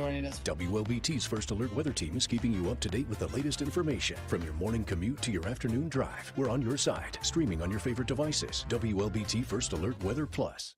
joining us. WLBT's First Alert Weather Team is keeping you up to date with the latest information. From your morning commute to your afternoon drive, we're on your side, streaming on your favorite devices. WLBT First Alert Weather Plus.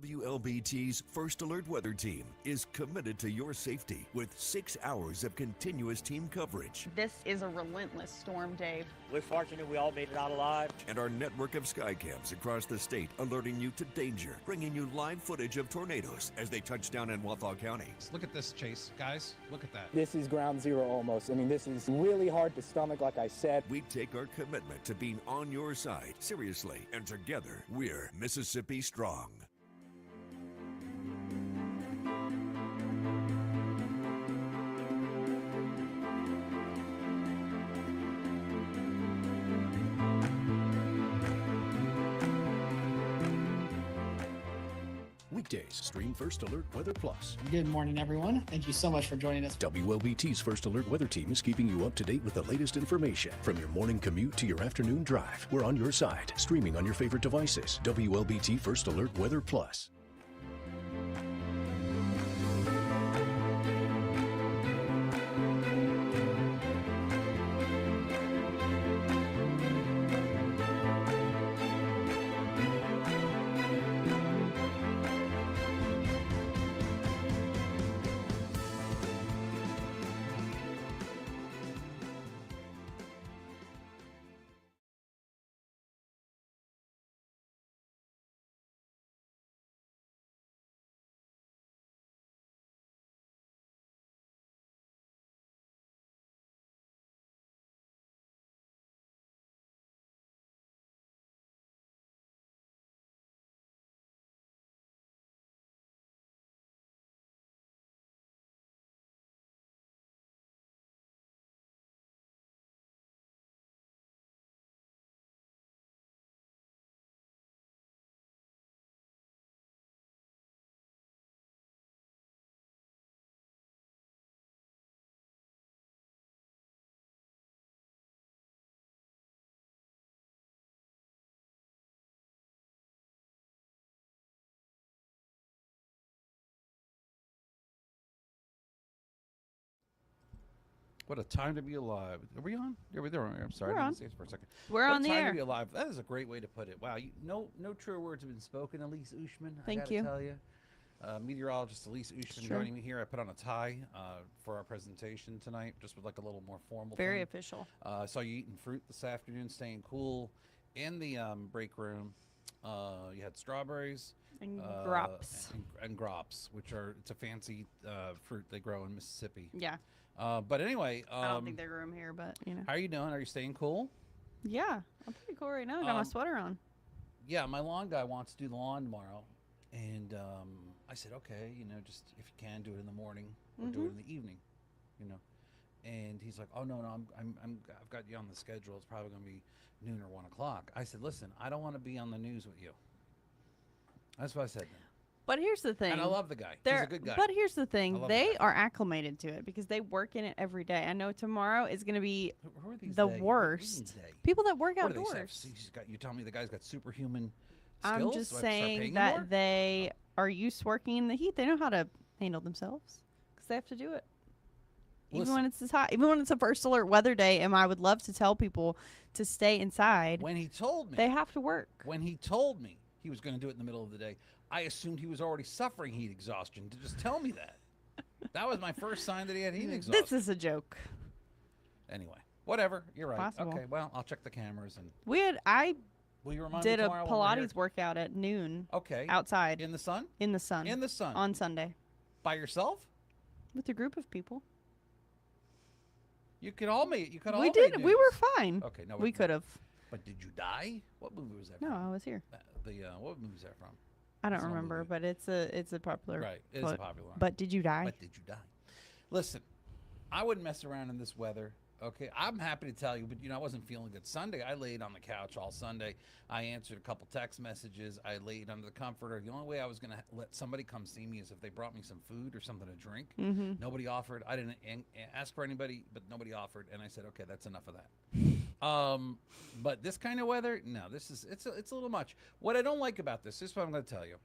WLBT's First Alert Weather Team is committed to your safety with 6 hours of continuous team coverage. This is a relentless storm, Dave. We're fortunate we all made it out alive. And our network of sky cams across the state alerting you to danger, bringing you live footage of tornadoes as they touch down in Wathau County. Look at this, Chase. Guys, look at that. This is ground zero almost. I mean, this is really hard to stomach, like I said. We take our commitment to being on your side seriously, and together, we're Mississippi Strong. Weekdays, stream First Alert Weather Plus. Good morning, everyone. Thank you so much for joining us. WLBT's First Alert Weather Team is keeping you up to date with the latest information. From your morning commute to your afternoon drive, we're on your side, streaming on your favorite devices. WLBT First Alert Weather Plus. What a time to be alive. Are we on? Yeah, we're on. I'm sorry. We're I on. didn't say it for a second. We're What on a the time air. to be alive. That is a great way to put it. Wow. No true words have been spoken. Elise Ushman. Thank I gotta you. tell you. Meteorologist Elise Ushman Sure. joining me here. I put on a tie for our presentation tonight, just with like a little more formal. Very thing. official. I saw you eating fruit this afternoon, staying cool in the break room. You had strawberries. And grops. And grops, which are, it's a fancy fruit they grow in Mississippi. Yeah. But anyway. I don't think they grew them here, but, you know. How are you doing? Are you staying cool? Yeah. I'm pretty cool right now. I got my sweater on. Yeah, my lawn guy wants to do the lawn tomorrow. And I said, okay, just if you can, do it in the morning or do it in the evening, And he's like, oh, no, I've got you on the schedule. It's probably going to be noon or 1 o'clock. I said, listen, I don't want to be on the news with you. That's what I said. But here's the thing. And I love the guy. He's a good guy. But here's the thing. the They guy. are acclimated to it because they work in it every day. I know tomorrow is going to be Who are these the they? What do you worst. mean they? People that work What do they say? outdoors. You tell me the guy's got superhuman I'm skills? just Do I have to start paying saying him that more? they are used to working in the heat. They know how to handle themselves because they have to do it. Even Listen. when it's this hot, even when it's a first alert weather day, and I would love to tell people to stay inside, When he told me, they have to work. when he told me he was going to do it in the middle of the day, I assumed he was already suffering heat exhaustion. To just tell me that. That was my first sign that he had heat exhaustion. This is a joke. Anyway, whatever. You're right. Possible. Okay, well, I'll check the cameras and I will you remind did me a tomorrow when we're here? Pilates workout at noon Okay. outside In the sun? in the sun In the sun. on Sunday By yourself? with a group of people. You could all make. You could all. We make did. We news. were fine. Okay, no, We could have. But did you die? What movie was that? No, from? I was here. What movie was that from? I don't It's an old remember, movie. but it's a popular. Right, it is a popular one. But did you die? But did you die? Listen, I wouldn't mess around in this weather. Okay, I'm happy to tell you, but I wasn't feeling good. Sunday, I laid on the couch all Sunday. I answered a couple text messages. I laid under the comforter. The only way I was going to let somebody come see me is if they brought me some food or something to drink. Mm-hmm. Nobody offered. I didn't ask for anybody, but nobody offered, and I said, okay, that's enough of that. But this kind of weather, no, it's a little much. What I don't like about this is what I'm going to tell you.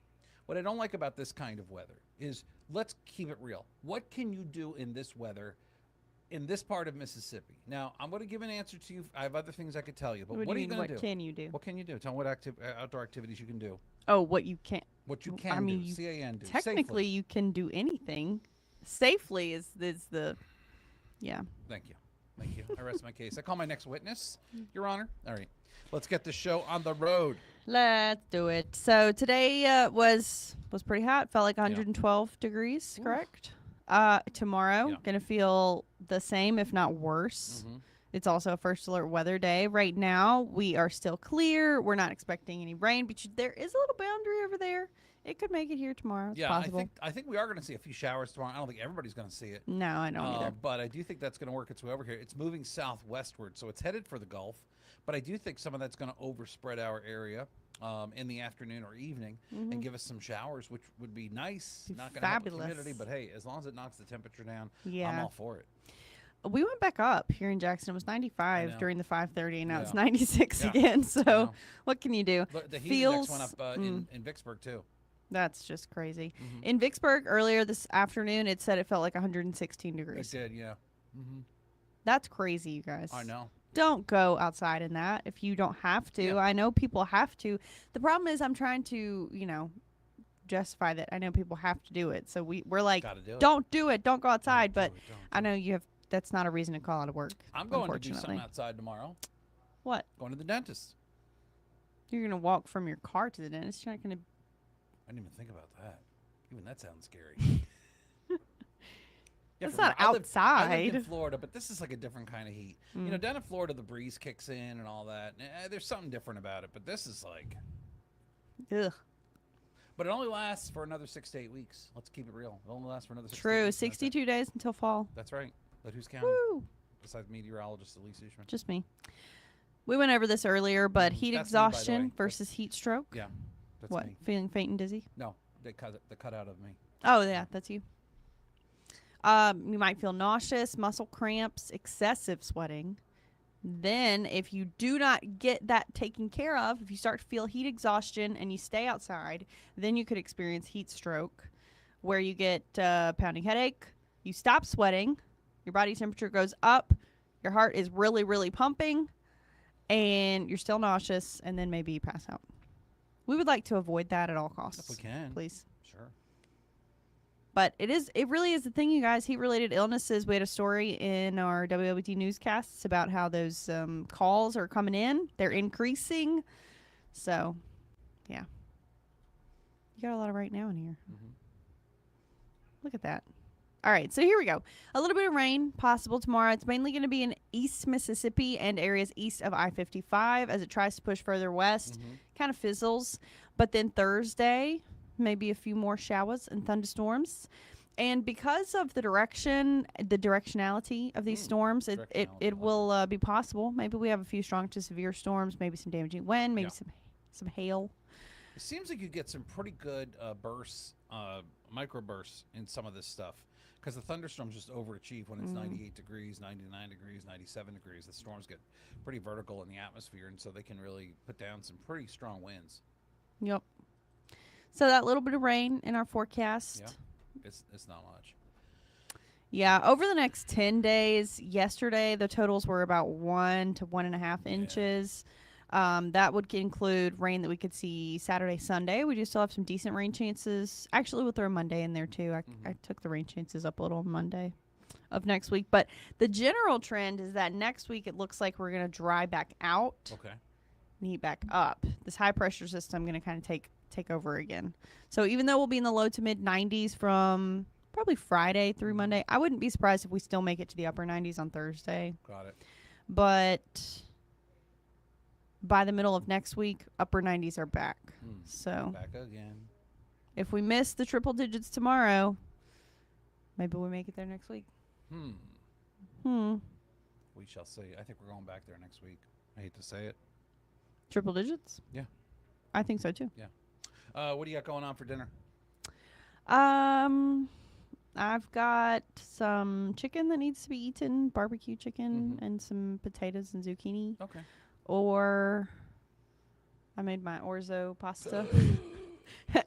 What I don't like about this kind of weather is, let's keep it real. What can you do in this weather in this part of Mississippi? Now, I'm going to give an answer to you. I have other things I could tell you, but what are you going to do? What can you do? What can you do? Tell me what outdoor activities you can do. Oh, what you can't. What you can do. CAN do. Technically, safely. you can do anything. Safely is the, yeah. Thank you. Thank you. I rest my case. I call my next witness, Your Honor. All right. Let's get the show on the road. Let's do it. So today was pretty hot. Felt like 112 degrees, correct? Tomorrow, gonna feel the same, if not worse. Mm-hmm. It's also a first alert weather day. Right now, we are still clear. We're not expecting any rain, but there is a little boundary over there. It could make it here tomorrow. It's possible. I think we are going to see a few showers tomorrow. I don't think everybody's going to see it. No, I don't either. But I do think that's going to work its way over here. It's moving southwestward, so it's headed for the Gulf. But I do think some of that's going to overspread our area in the afternoon or evening and give us some showers, which would be nice. Not going to help the humidity, but hey, as long as it knocks the temperature down, I'm all for it. We went back up here in Jackson. It was 95 during the 5:30, and now it's 96 again. So what can you do? The heat index went up in Vicksburg, too. That's just crazy. In Vicksburg earlier this afternoon, it said it felt like 116 degrees. It did, yeah. That's crazy, you guys. I know. Don't go outside in that if you don't have to. Yeah. I know people have to. The problem is I'm trying to, justify that I know people have to do it. So we're like, don't do it. Don't go outside. But I know that's not a reason to call out of work. I'm going to do something outside tomorrow. What? Going to the dentist. You're going to walk from your car to the dentist? You're not going to... I didn't even think about that. Even that sounds scary. It's not outside. I live in Florida, but this is like a different kind of heat. Down in Florida, the breeze kicks in and all that. There's something different about it, but this is like... Ugh. But it only lasts for another 6 to 8 weeks. Let's keep it real. It only lasts for another 6 to 8 True. weeks. 62 days until fall. That's right. But who's counting? Woo. Besides meteorologist Elise. Just me. We went over this earlier, but heat That's exhaustion me, versus heat stroke. Yeah. That's what? me. Feeling faint and dizzy? No. They cut out of me. Oh, yeah. That's you. You might feel nauseous, muscle cramps, excessive sweating. Then, if you do not get that taken care of, if you start to feel heat exhaustion and you stay outside, then you could experience heat stroke, where you get pounding headache, you stop sweating, your body temperature goes up, your heart is really, really pumping, and you're still nauseous, and then maybe you pass out. We would like to avoid that at all costs. If we can. Please. Sure. But it really is the thing, you guys. Heat-related illnesses. We had a story in our WLBT newscasts about how those calls are coming in. They're increasing. So, yeah. You got a lot of right now in here. Look at that. All right, so here we go. A little bit of rain possible tomorrow. It's mainly going to be in East Mississippi and areas east of I-55 as it tries to push further west. Kind of fizzles. But then Thursday, maybe a few more showers and thunderstorms. And because of the directionality of these storms, it will be possible. Maybe we have a few strong to severe storms, maybe some damaging wind, maybe some hail. It seems like you get some pretty good bursts, microbursts in some of this stuff. Because the thunderstorms just overachieve when it's 98 degrees, 99 degrees, 97 degrees. The storms get pretty vertical in the atmosphere, and so they can really put down some pretty strong winds. Yep. So that little bit of rain in our forecast. Yeah, it's not much. Yeah, over the next 10 days, yesterday the totals were about 1 to 1.5 inches. That would include rain that we could see Saturday, Sunday. We do still have some decent rain chances. Actually, we'll throw Monday in there too. I took the rain chances up a little on Monday of next week. But the general trend is that next week it looks like we're going to dry back out. Okay. And heat back up. This high pressure system going to kind of take over again. So even though we'll be in the low to mid 90s from probably Friday through Monday, I wouldn't be surprised if we still make it to the upper 90s on Thursday. Got it. But by the middle of next week, upper 90s are back. So back again. If we miss the triple digits tomorrow, maybe we make it there next week. we shall see. I think we're going back there next week. I hate to say it. Triple digits? Yeah. I think so too. What do you got going on for dinner? I've got some chicken that needs to be eaten, barbecue chicken, and some potatoes and zucchini. Okay. Or I made my orzo pasta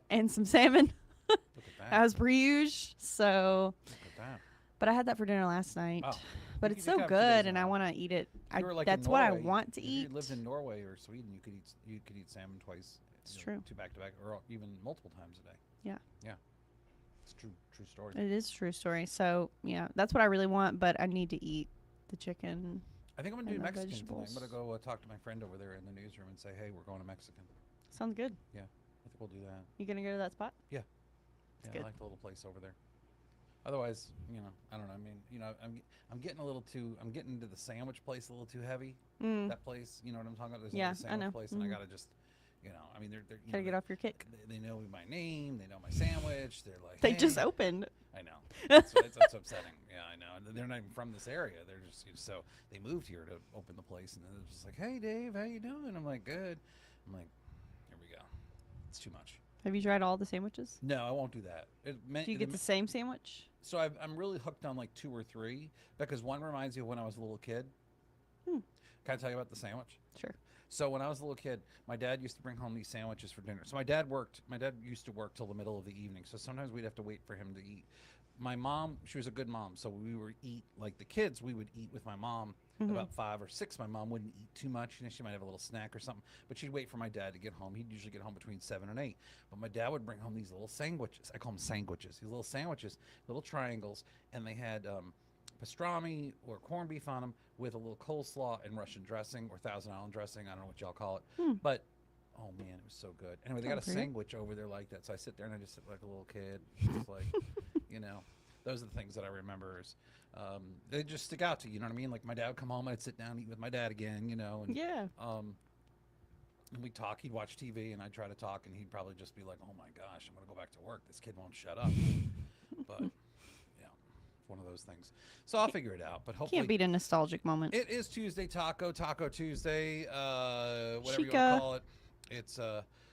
and some salmon Look at that. as per usual. So, Look at that. but I had that for dinner last night. Oh. But You it's could so have 2 days good, in and a I row. want to eat it. If you were like in That's what I Norway, want to if eat. you lived in Norway or Sweden, you could eat salmon twice. It's you know, true. 2 back to back, or even multiple times a day. Yeah. Yeah. It's true story. It is a true story. So yeah, that's what I really want. But I need to eat the chicken. I think I'm gonna do and the Mexican tonight. I'm vegetables. gonna go talk to my friend over there in the newsroom and say, hey, we're going to Mexican. Sounds good. I think we'll do that. You gonna go to that spot? Yeah, good. I like the little place over there. Otherwise, I don't know. I mean, I'm getting I'm getting into the sandwich place a little too heavy. That place, you know what I'm talking about? There's Yeah, another I sandwich know. place, and I gotta just, I mean, they're Gotta get off your kick. They know my name. They know my sandwich. They're like, They just "Hey." opened. I know. That's upsetting. Yeah, I know. And they're not even from this area. They're just so they moved here to open the place, and they're just like, "Hey, Dave, how you doing?" I'm like, "Good." I'm like, "Here we go." It's too much. Have you tried all the sandwiches? No, I won't do that. Do you get the same sandwich? So I'm really hooked on like 2 or 3 because one reminds me of when I was a little kid. Can I tell you about the sandwich? Sure. So when I was a little kid, my dad used to bring home these sandwiches for dinner. So my dad used to work till the middle of the evening. So sometimes we'd have to wait for him to eat. My mom, she was a good mom. So we would eat like the kids. We would eat with my mom about 5 or 6. My mom wouldn't eat too much. She might have a little snack or something, but she'd wait for my dad to get home. He'd usually get home between 7 and 8. But my dad would bring home these little sandwiches. I call them sandwiches. These little sandwiches, little triangles, and they had pastrami or corned beef on them with a little coleslaw and Russian dressing or Thousand Island dressing. I don't know what y'all call it, but oh man, it was so good. Anyway, they got a sandwich over there like that. So I sit there and I just sit like a little kid, just like, those are the things that I remember. They just stick out to you. You know what I mean? Like my dad would come home, and I'd sit down and eat with my dad again. And Yeah. and we'd talk. He'd watch TV, and I'd try to talk, and he'd probably just be like, "Oh my gosh, I'm gonna go back to work. This kid won't shut up." But one of those things. So I'll figure it out. But hopefully, Can't beat a nostalgic moment. it is Tuesday Taco Tuesday, whatever you Chica. want to call it. It's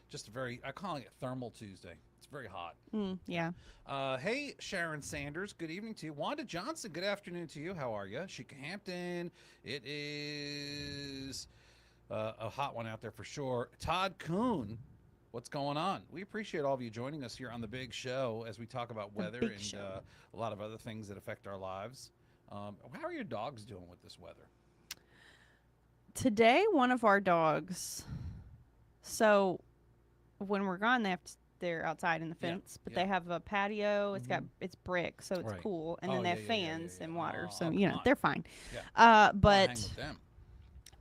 just I'm calling it Thermal Tuesday. It's very hot. Yeah. Hey, Sharon Sanders, good evening to you. Wanda Johnson, good afternoon to you. How are you? Sheikah Hampton, it is a hot one out there for sure. Todd Kuhn, what's going on? We appreciate all of you joining us here on the big show as we talk about weather big and show. a lot of other things that affect our lives. How are your dogs doing with this weather? Today, one of our dogs. So, when we're gone, they're outside in the Yeah, fence, but yeah. they have a patio. It's brick, so it's Right. cool, and Oh, then they yeah, have yeah, yeah, fans yeah, and yeah. water, Oh, so come on. they're fine. Yeah. Hang But with them.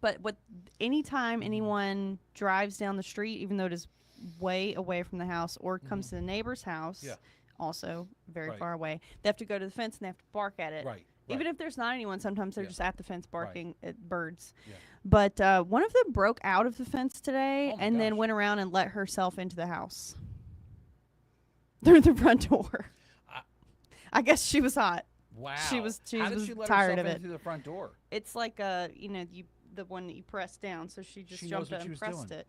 But anytime anyone drives down the street, even though it is way away from the house, or comes to the neighbor's house, Yeah. also very Right. far away, they have to go to the fence and they have to bark at it. Right. Even if there's not anyone, sometimes they're Yeah. just at the fence barking at birds. Yeah. But one of them broke out of the fence today Oh my and then gosh. went around and let herself into the house through the front door. I guess she was hot. Wow. She was How did she let tired herself of in it. through the front door? It's like the one that you press down, so she just She knows jumped what up she and was pressed doing. it.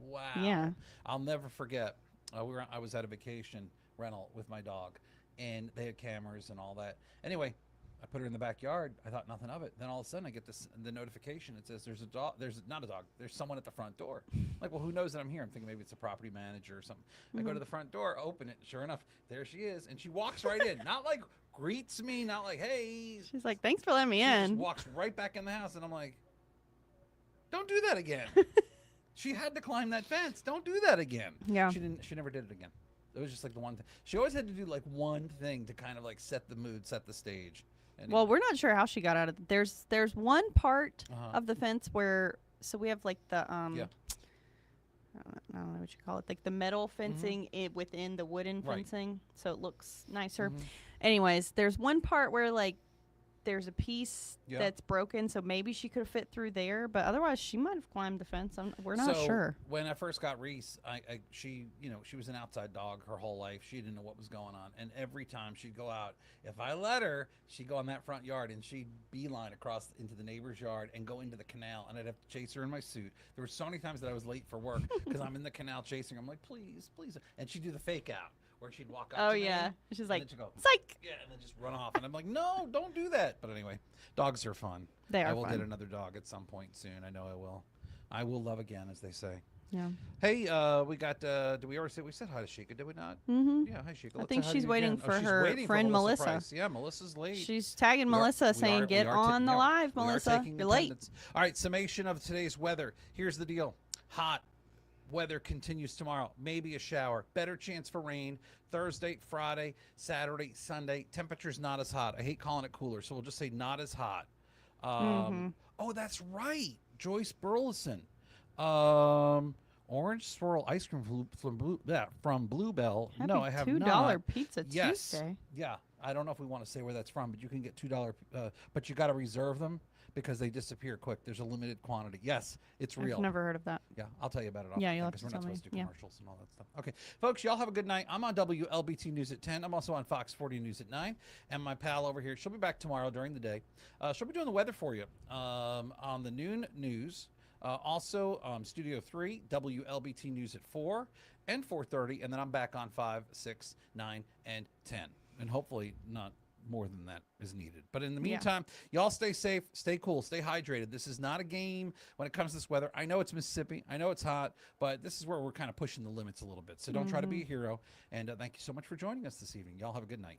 Wow. Yeah. I'll never forget. I was at a vacation rental with my dog, and they had cameras and all that. Anyway, I put her in the backyard. I thought nothing of it. Then all of a sudden, I get the notification. It says there's a dog. There's not a dog. There's someone at the front door. Like, well, who knows that I'm here? I'm thinking maybe it's a property manager or something. I go to the front door, open it. Sure enough, there she is, and she walks right in. Not like greets me, not like hey. She's like, "Thanks for letting me She just in." walks right back in the house, and I'm like, don't do that again. She had to climb that fence. Don't do that again. Yeah. She never did it again. It was just like the one thing. She always had to do like one thing to kind of like set the mood, set the stage. Anyway. Well, we're not sure how she got out of it. There's one part Uh-huh. of the fence where we have like the Yeah. I don't know what you call it, like the metal fencing within the wooden Right. fencing, so it looks nicer. Mhm. Anyways, there's one part where like there's a piece Yeah. that's broken, so maybe she could have fit through there. But otherwise, she might have climbed the fence. We're not So, sure. When I first got Reese, she was an outside dog her whole life. She didn't know what was going on, and every time she'd go out, if I let her, she'd go in that front yard and she'd beeline across into the neighbor's yard and go into the canal, and I'd have to chase her in my suit. There were so many times that I was late for work because I'm in the canal chasing her. I'm like, please, please, and she'd do the fake out where she'd walk up. Oh to me, yeah, she's and like, then she'd go, psych. yeah, and then just run off, and I'm like, no, don't do that. But anyway, dogs are fun. They are I will fun. get another dog at some point soon. I know I will. I will love again, as they say. Yeah. Hey, we got. Did we already say we said hi to Sheikah? Did we not? Mm-hmm. Yeah, hi Sheikah. I Let's think say hi she's to you waiting again. for she's her waiting for friend Melissa. Price. Yeah, Melissa's late. She's tagging Melissa saying, "Get on the live, Melissa. You're late." All right, summation of today's weather. Here's the deal: hot weather continues tomorrow. Maybe a shower. Better chance for rain Thursday, Friday, Saturday, Sunday. Temperature's not as hot. I hate calling it cooler, so we'll just say not as hot. Oh, that's right, Joyce Burleson. Orange swirl ice cream from Bluebell. Happy No, I have $2 not. pizza Yes. Tuesday. Yeah, I don't know if we want to say where that's from, but you can get $2. But you got to reserve them because they disappear quick. There's a limited quantity. Yes, it's real. I've never heard of that. Yeah, I'll tell you about it. Yeah, you'll have because to we're not tell me. supposed to do Yeah. commercials and all that stuff. Okay, folks, y'all have a good night. I'm on WLBT News at 10. I'm also on Fox 40 News at 9. And my pal over here, she'll be back tomorrow during the day. She'll be doing the weather for you on the noon news. Also, Studio 3, WLBT News at 4 and 4:30. And then I'm back on 5, 6, 9, and 10. And hopefully not more than that is needed. But in the meantime, y'all stay safe, stay cool, stay hydrated. This is not a game when it comes to this weather. I know it's Mississippi. I know it's hot, but this is where we're kind of pushing the limits a little bit. So don't try to be a hero. And thank you so much for joining us this evening. Y'all have a good night.